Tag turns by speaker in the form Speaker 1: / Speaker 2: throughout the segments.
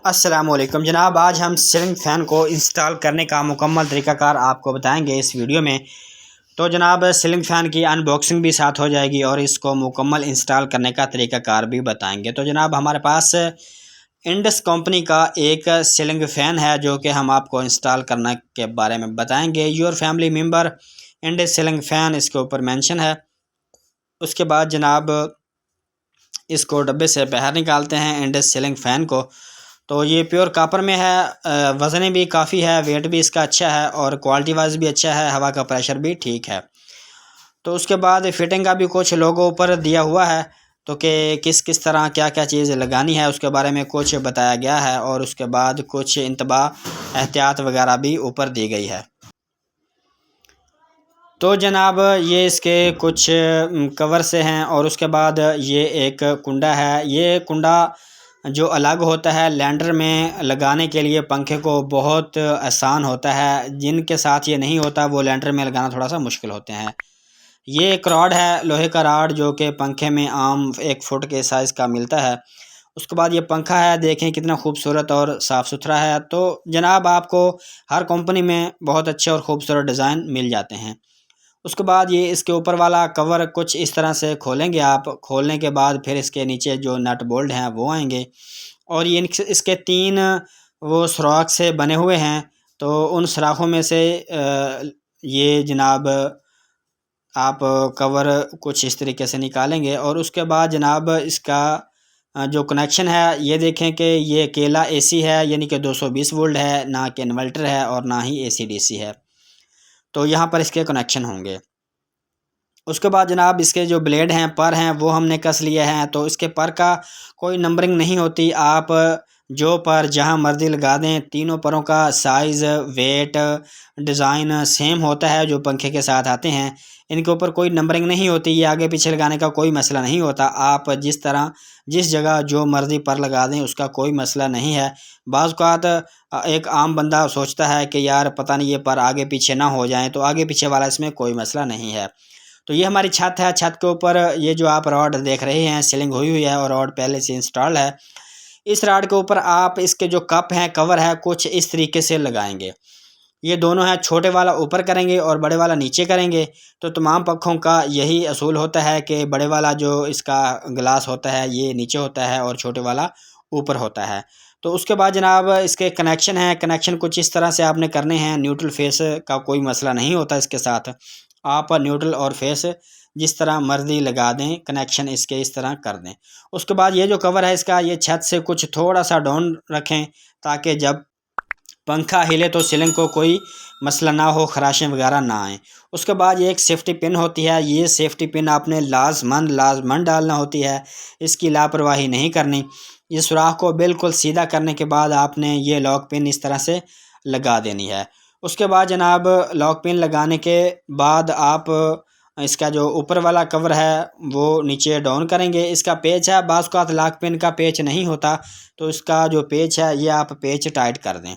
Speaker 1: अस्सलामुअलैकुम जनाब, आज हम सीलिंग फ़ैन को इंस्टॉल करने का मुकम्मल तरीक़ाकार आपको बताएंगे इस वीडियो में। तो जनाब सीलिंग फ़ैन की अनबॉक्सिंग भी साथ हो जाएगी और इसको मुकम्मल इंस्टॉल करने का तरीक़ाकार भी बताएंगे। तो जनाब हमारे पास इंडस कंपनी का एक सीलिंग फ़ैन है जो कि हम आपको इंस्टॉल करने के बारे में बताएंगे। Your family member Indus ceiling fan इसके ऊपर मेंशन है। उसके बाद जनाब इसको डब्बे से बाहर निकालते हैं इंडस सीलिंग फ़ैन को। तो ये प्योर कापर में है, वज़न भी काफ़ी है, वेट भी इसका अच्छा है और क्वालिटी वाइज भी अच्छा है, हवा का प्रेशर भी ठीक है। तो उसके बाद फिटिंग का भी कुछ लोगों ऊपर दिया हुआ है, तो कि किस किस तरह क्या क्या चीज़ लगानी है उसके बारे में कुछ बताया गया है और उसके बाद कुछ इंतबाह एहतियात वगैरह भी ऊपर दी गई है। तो जनाब ये इसके कुछ कवर से हैं और उसके बाद ये एक कुंडा है। ये कुंडा जो अलग होता है लैंडर में लगाने के लिए पंखे को बहुत आसान होता है, जिनके साथ ये नहीं होता वो लैंडर में लगाना थोड़ा सा मुश्किल होते हैं। ये एक रॉड है, लोहे का रॉड, जो कि पंखे में आम 1 फुट के साइज़ का मिलता है। उसके बाद ये पंखा है, देखें कितना खूबसूरत और साफ़ सुथरा है। तो जनाब आपको हर कंपनी में बहुत अच्छे और ख़ूबसूरत डिज़ाइन मिल जाते हैं। उसके बाद ये इसके ऊपर वाला कवर कुछ इस तरह से खोलेंगे आप। खोलने के बाद फिर इसके नीचे जो नट बोल्ट हैं वो आएंगे और ये इसके 3 वो सुराख से बने हुए हैं। तो उन सुराखों में से ये जनाब आप कवर कुछ इस तरीके से निकालेंगे और उसके बाद जनाब इसका जो कनेक्शन है ये देखें कि ये अकेला एसी है, यानी कि 220 वोल्ट है, ना कि इन्वर्टर है और ना ही एसी डीसी है। तो यहाँ पर इसके कनेक्शन होंगे। उसके बाद जनाब इसके जो ब्लेड हैं, पर हैं, वो हमने कस लिए हैं। तो इसके पर का कोई नंबरिंग नहीं होती, आप जो पर जहाँ मर्ज़ी लगा दें। तीनों परों का साइज़, वेट, डिज़ाइन सेम होता है जो पंखे के साथ आते हैं। इनके ऊपर कोई नंबरिंग नहीं होती, ये आगे पीछे लगाने का कोई मसला नहीं होता। आप जिस तरह जिस जगह जो मर्ज़ी पर लगा दें उसका कोई मसला नहीं है। बाज़ औक़ात एक आम बंदा सोचता है कि यार पता नहीं ये पर आगे पीछे ना हो जाएँ, तो आगे पीछे वाला इसमें कोई मसला नहीं है। तो ये हमारी छत है, छत के ऊपर ये जो आप रॉड देख रहे हैं सीलिंग हुई हुई है और रॉड पहले से इंस्टॉल है। इस रॉड के ऊपर आप इसके जो कप हैं, कवर है, कुछ इस तरीके से लगाएंगे। ये दोनों हैं, छोटे वाला ऊपर करेंगे और बड़े वाला नीचे करेंगे। तो तमाम पंखों का यही असूल होता है कि बड़े वाला जो इसका ग्लास होता है ये नीचे होता है और छोटे वाला ऊपर होता है। तो उसके बाद जनाब इसके कनेक्शन हैं, कनेक्शन कुछ इस तरह से आपने करने हैं। न्यूट्रल फेस का कोई मसला नहीं होता इसके साथ, आप न्यूट्रल और फेस जिस तरह मर्ज़ी लगा दें, कनेक्शन इसके इस तरह कर दें। उसके बाद ये जो कवर है इसका, ये छत से कुछ थोड़ा सा डाउन रखें ताकि जब पंखा हिले तो सीलिंग को कोई मसला ना हो, खराशें वगैरह ना आएँ। उसके बाद ये एक सेफ्टी पिन होती है, ये सेफ्टी पिन आपने लाजमंद डालना होती है, इसकी लापरवाही नहीं करनी। ये सुराख को बिल्कुल सीधा करने के बाद आपने ये लॉक पिन इस तरह से लगा देनी है। उसके बाद जनाब लॉक पिन लगाने के बाद आप इसका जो ऊपर वाला कवर है वो नीचे डाउन करेंगे। इसका पेच है, बाज़ औक़ात लॉक पिन का पेच नहीं होता, तो इसका जो पेच है ये आप पेच टाइट कर दें।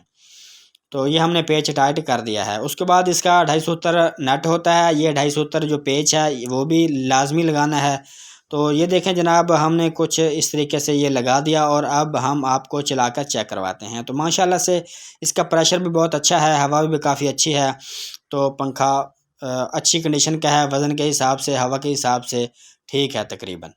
Speaker 1: तो ये हमने पेच टाइट कर दिया है। उसके बाद इसका 2.5 सूत्र नट होता है, ये 2.5 सूत्र जो पेच है वो भी लाजमी लगाना है। तो ये देखें जनाब हमने कुछ इस तरीके से ये लगा दिया और अब हम आपको चलाकर चेक करवाते हैं। तो माशाल्लाह से इसका प्रेशर भी बहुत अच्छा है, हवा भी काफ़ी अच्छी है। तो पंखा अच्छी कंडीशन का है, वज़न के हिसाब से, हवा के हिसाब से ठीक है तकरीबन।